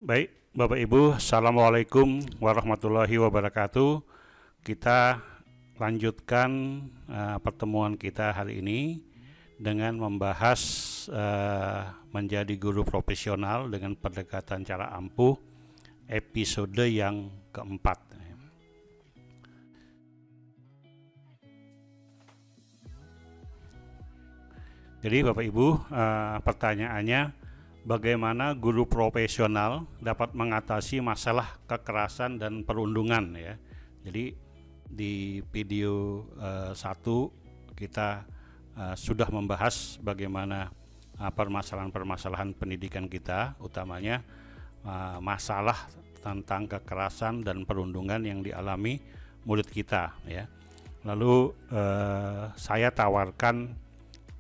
Baik, Bapak Ibu, Assalamualaikum warahmatullahi wabarakatuh. Kita lanjutkan pertemuan kita hari ini dengan membahas menjadi guru profesional dengan pendekatan cara ampuh, episode yang keempat. Jadi Bapak Ibu, pertanyaannya, bagaimana guru profesional dapat mengatasi masalah kekerasan dan perundungan ya. Jadi di video 1 kita sudah membahas bagaimana permasalahan-permasalahan pendidikan kita, utamanya masalah tentang kekerasan dan perundungan yang dialami murid kita ya. Lalu saya tawarkan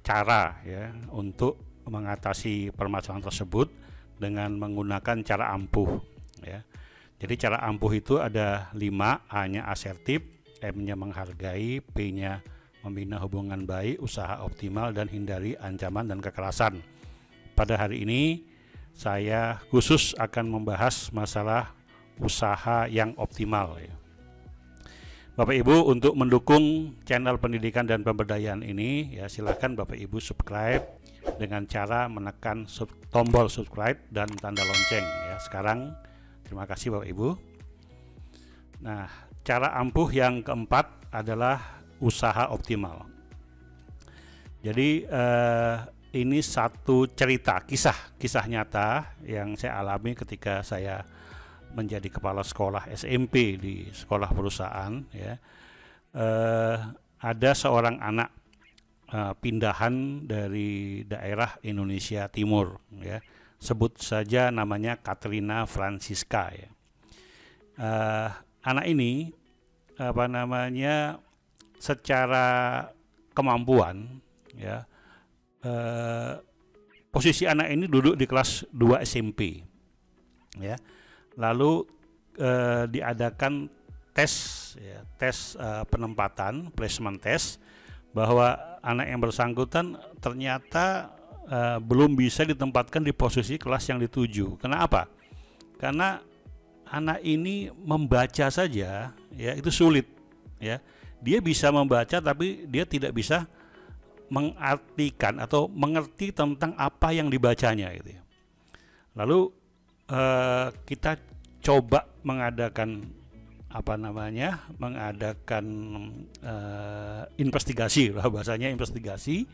cara ya untuk mengatasi permasalahan tersebut dengan menggunakan cara ampuh ya. Jadi cara ampuh itu ada 5, A-nya asertif, M-nya menghargai, P-nya membina hubungan baik, usaha optimal, dan hindari ancaman dan kekerasan. Pada hari ini saya khusus akan membahas masalah usaha yang optimal ya. Bapak Ibu, untuk mendukung channel pendidikan dan pemberdayaan ini ya, silakan Bapak Ibu subscribe dengan cara menekan tombol subscribe dan tanda lonceng ya. Sekarang terima kasih Bapak Ibu. Nah, cara ampuh yang keempat adalah usaha optimal. Jadi ini satu cerita, kisah nyata yang saya alami ketika saya menjadi kepala sekolah SMP di sekolah perusahaan ya. Ada seorang anak pindahan dari daerah Indonesia Timur ya, sebut saja namanya Katrina Francisca ya. Anak ini secara kemampuan ya, posisi anak ini duduk di kelas 2 SMP ya. Lalu diadakan tes ya, penempatan, placement test, bahwa anak yang bersangkutan ternyata belum bisa ditempatkan di posisi kelas yang dituju. Kenapa? Karena anak ini membaca saja ya itu sulit ya. Dia bisa membaca tapi dia tidak bisa mengartikan atau mengerti tentang apa yang dibacanya gitu ya. Lalu kita coba mengadakan investigasi lah, bahasanya investigasi,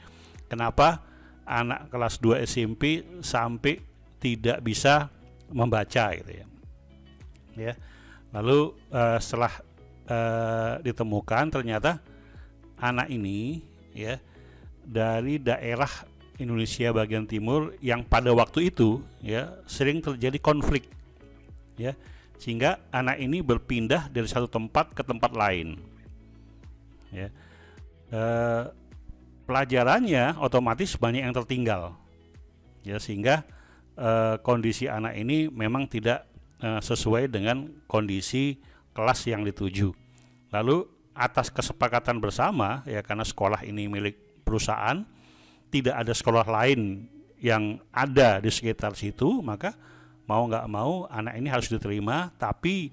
kenapa anak kelas 2 SMP sampai tidak bisa membaca gitu ya. Ya. Lalu setelah ditemukan ternyata anak ini ya dari daerah Indonesia bagian timur yang pada waktu itu ya sering terjadi konflik ya, sehingga anak ini berpindah dari satu tempat ke tempat lain ya. Pelajarannya otomatis banyak yang tertinggal ya, sehingga kondisi anak ini memang tidak sesuai dengan kondisi kelas yang dituju. Lalu atas kesepakatan bersama ya, karena sekolah ini milik perusahaan, tidak ada sekolah lain yang ada di sekitar situ, maka mau nggak mau anak ini harus diterima, tapi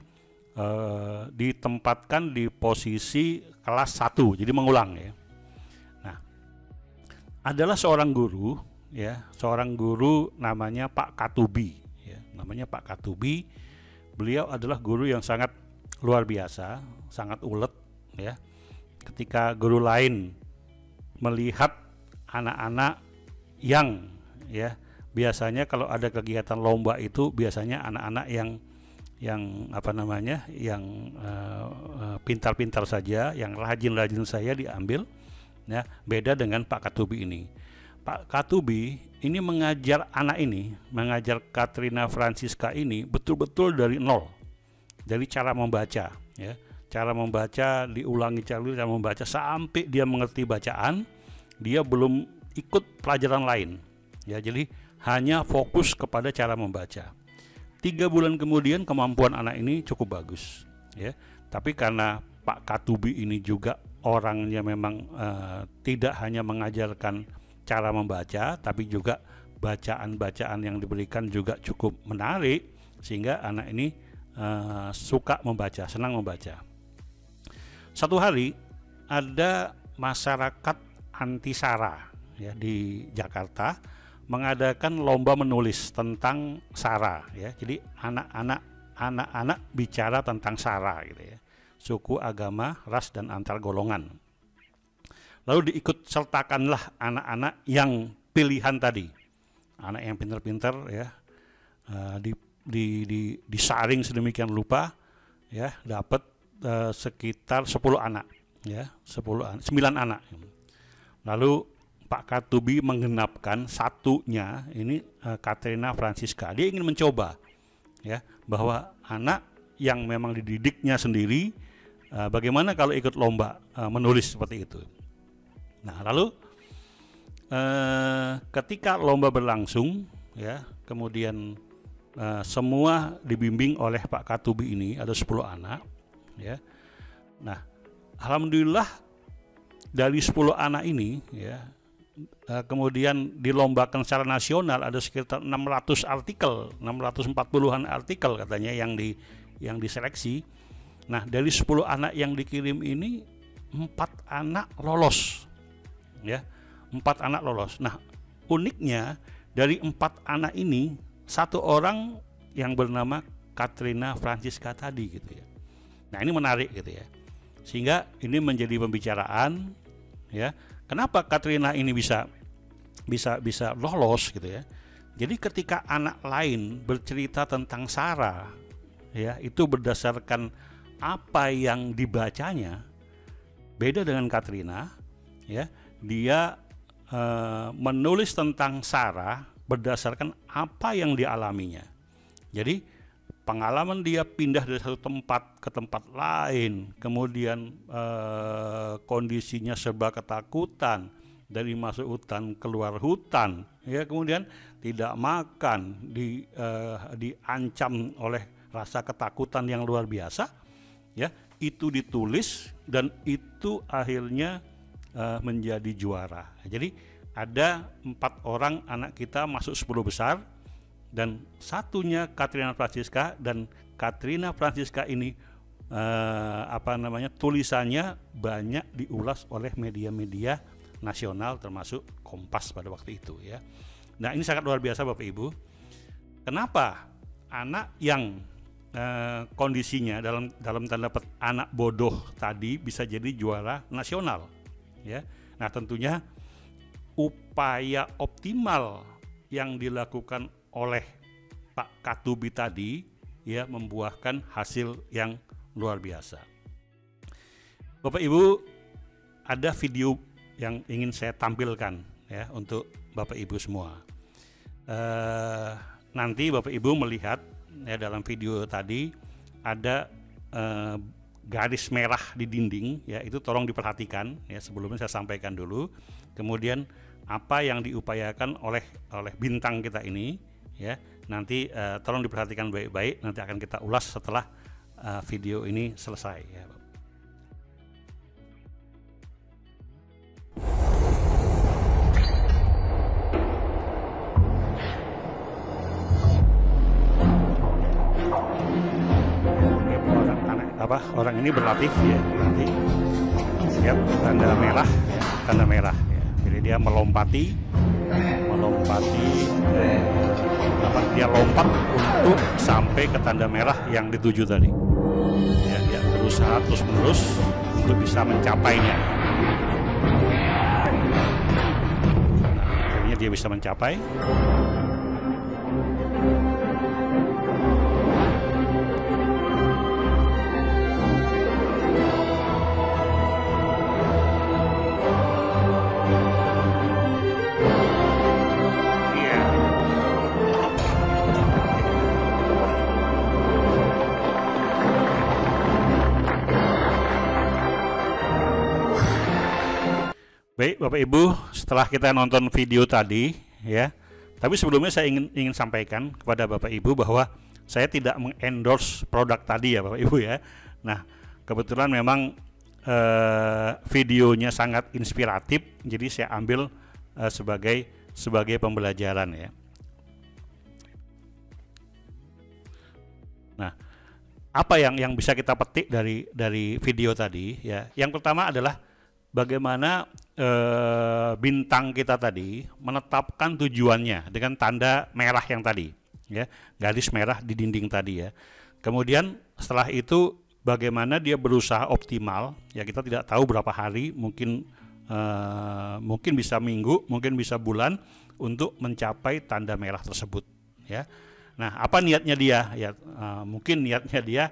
ditempatkan di posisi kelas 1, jadi mengulang ya. Nah, adalah seorang guru ya, seorang guru namanya Pak Katubi ya, namanya Pak Katubi. Beliau adalah guru yang sangat luar biasa, sangat ulet ya. Ketika guru lain melihat anak-anak yang ya, biasanya kalau ada kegiatan lomba itu biasanya anak-anak yang pintar-pintar saja, yang rajin-rajin saya diambil ya. Beda dengan Pak Katubi ini. Pak Katubi ini mengajar anak ini, mengajar Katrina Francisca ini betul-betul dari nol, dari cara membaca ya. Cara membaca diulangi, cara membaca sampai dia mengerti bacaan. Dia belum ikut pelajaran lain ya, jadi hanya fokus kepada cara membaca. 3 bulan kemudian kemampuan anak ini cukup bagus ya. Tapi karena Pak Katubi ini juga orangnya memang tidak hanya mengajarkan cara membaca, tapi juga bacaan-bacaan yang diberikan juga cukup menarik, sehingga anak ini suka membaca, senang membaca. Satu hari ada masyarakat anti SARA ya di Jakarta mengadakan lomba menulis tentang SARA ya. Jadi anak-anak bicara tentang SARA gitu ya. Suku, agama, ras, dan antar golongan. Lalu diikut sertakanlah anak-anak yang pilihan tadi. Anak yang pintar-pintar ya, disaring sedemikian rupa ya, dapat sekitar 10 anak ya, 9 anak. Lalu Pak Katubi menggenapkan satunya ini, Katrina Francisca. Dia ingin mencoba ya bahwa anak yang memang dididiknya sendiri, bagaimana kalau ikut lomba menulis seperti itu. Nah, lalu ketika lomba berlangsung ya, kemudian semua dibimbing oleh Pak Katubi ini, ada 10 anak ya. Nah, alhamdulillah dari 10 anak ini ya, kemudian dilombakan secara nasional ada sekitar 600 artikel, 640-an artikel katanya yang diseleksi. Nah, dari 10 anak yang dikirim ini 4 anak lolos ya, 4 anak lolos. Nah, uniknya dari 4 anak ini, 1 orang yang bernama Katrina Francisca tadi gitu ya. Nah, ini menarik gitu ya, sehingga ini menjadi pembicaraan ya. Kenapa Katrina ini bisa lolos gitu ya. Jadi ketika anak lain bercerita tentang SARA ya, itu berdasarkan apa yang dibacanya, beda dengan Katrina ya. Dia menulis tentang SARA berdasarkan apa yang dialaminya. Jadi pengalaman dia pindah dari satu tempat ke tempat lain, kemudian kondisinya serba ketakutan, dari masuk hutan keluar hutan, ya, kemudian tidak makan, diancam oleh rasa ketakutan yang luar biasa, ya, itu ditulis dan itu akhirnya menjadi juara. Jadi ada 4 orang anak kita masuk 10 besar. Dan satunya Katrina Francisca, dan Katrina Francisca ini tulisannya banyak diulas oleh media-media nasional termasuk Kompas pada waktu itu ya. Nah, ini sangat luar biasa Bapak Ibu. Kenapa anak yang kondisinya dalam tanda petik anak bodoh tadi bisa jadi juara nasional ya. Nah, tentunya upaya optimal yang dilakukan oleh Pak Katubi tadi ya membuahkan hasil yang luar biasa. Bapak Ibu, ada video yang ingin saya tampilkan ya untuk Bapak Ibu semua. Nanti Bapak Ibu melihat ya, dalam video tadi ada garis merah di dinding ya, itu tolong diperhatikan ya, sebelumnya saya sampaikan dulu. Kemudian apa yang diupayakan oleh bintang kita ini ya, nanti tolong diperhatikan baik-baik, nanti akan kita ulas setelah video ini selesai ya. Orang ini berlatih ya, nanti lihat tanda merah ya, tanda merah ya. Jadi dia melompati dia lompat untuk sampai ke tanda merah yang dituju tadi ya, dia berusaha terus menerus untuk bisa mencapainya. Nah, akhirnya dia bisa mencapai. Baik Bapak Ibu, setelah kita nonton video tadi ya, tapi sebelumnya saya ingin sampaikan kepada Bapak Ibu bahwa saya tidak mengendorse produk tadi ya Bapak Ibu ya. Nah, kebetulan memang videonya sangat inspiratif, jadi saya ambil sebagai pembelajaran ya. Nah, apa yang bisa kita petik dari video tadi ya? Yang pertama adalah bagaimana bintang kita tadi menetapkan tujuannya dengan tanda merah yang tadi, ya, garis merah di dinding tadi ya. Kemudian setelah itu bagaimana dia berusaha optimal, ya kita tidak tahu berapa hari, mungkin bisa minggu, mungkin bisa bulan untuk mencapai tanda merah tersebut, ya. Nah, apa niatnya dia? Ya, mungkin niatnya dia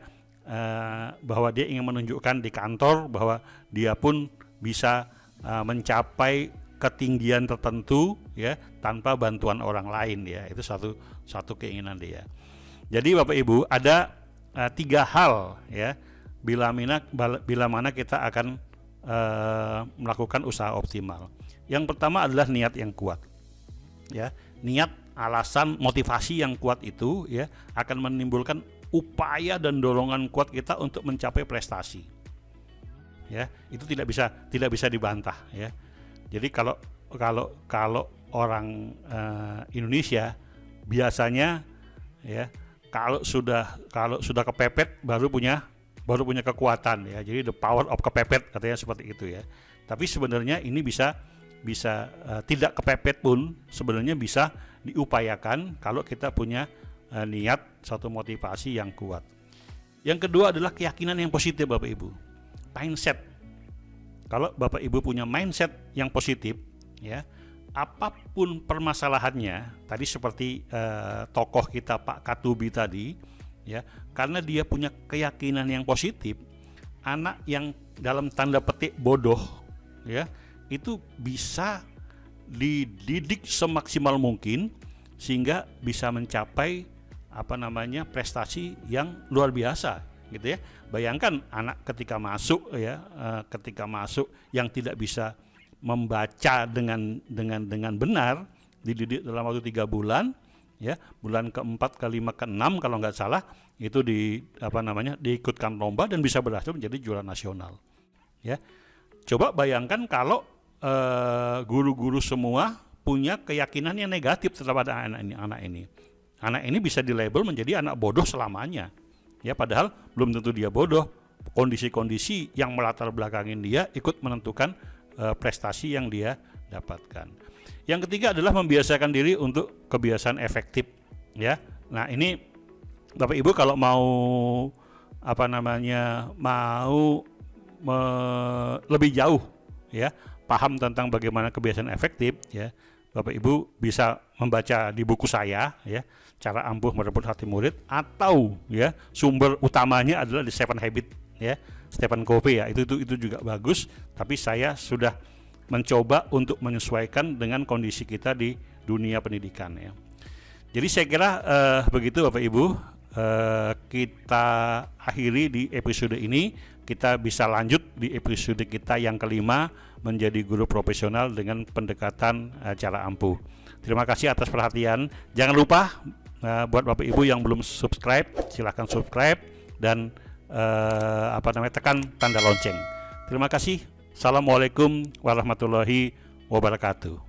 bahwa dia ingin menunjukkan di kantor bahwa dia pun bisa mencapai ketinggian tertentu, ya, tanpa bantuan orang lain, ya. Itu satu keinginan dia. Jadi Bapak Ibu, ada 3 hal, ya, bila mana kita akan melakukan usaha optimal. Yang pertama adalah niat yang kuat, ya. Niat, alasan, motivasi yang kuat itu, ya, akan menimbulkan upaya dan dorongan kuat kita untuk mencapai prestasi, ya. Itu tidak bisa dibantah, ya. Jadi kalau orang Indonesia biasanya, ya, kalau sudah kepepet baru punya kekuatan, ya. Jadi the power of kepepet, katanya seperti itu, ya. Tapi sebenarnya ini bisa tidak kepepet pun sebenarnya bisa diupayakan kalau kita punya niat, satu motivasi yang kuat. Yang kedua adalah keyakinan yang positif, Bapak Ibu. Mindset. Kalau Bapak Ibu punya mindset yang positif, ya, apapun permasalahannya, tadi seperti tokoh kita Pak Katubi tadi, ya, karena dia punya keyakinan yang positif, anak yang dalam tanda petik bodoh, ya, itu bisa dididik semaksimal mungkin sehingga bisa mencapai prestasi yang luar biasa, gitu ya. Bayangkan anak ketika masuk, ya, yang tidak bisa membaca dengan benar, dididik dalam waktu 3 bulan, ya, bulan ke-4, ke-5, ke-6 kalau nggak salah, itu diikutkan lomba dan bisa berhasil menjadi juara nasional, ya. Coba bayangkan kalau guru-guru semua punya keyakinan yang negatif terhadap anak ini. Anak ini bisa dilabel menjadi anak bodoh selamanya, ya, padahal belum tentu dia bodoh. Kondisi-kondisi yang melatar belakangin dia ikut menentukan prestasi yang dia dapatkan. Yang ketiga adalah membiasakan diri untuk kebiasaan efektif, ya. Nah, ini Bapak Ibu kalau mau lebih jauh, ya, paham tentang bagaimana kebiasaan efektif, ya, Bapak Ibu bisa membaca di buku saya, ya, Cara Ampuh Merebut Hati Murid, atau, ya, sumber utamanya adalah di Seven Habits, ya, Stephen Covey, ya. Itu juga bagus, tapi saya sudah mencoba untuk menyesuaikan dengan kondisi kita di dunia pendidikan, ya. Jadi saya kira begitu Bapak Ibu, kita akhiri di episode ini. Kita bisa lanjut di episode kita yang kelima, menjadi guru profesional dengan pendekatan cara ampuh. Terima kasih atas perhatian. Jangan lupa buat Bapak Ibu yang belum subscribe, silahkan subscribe dan tekan tanda lonceng. Terima kasih. Assalamualaikum warahmatullahi wabarakatuh.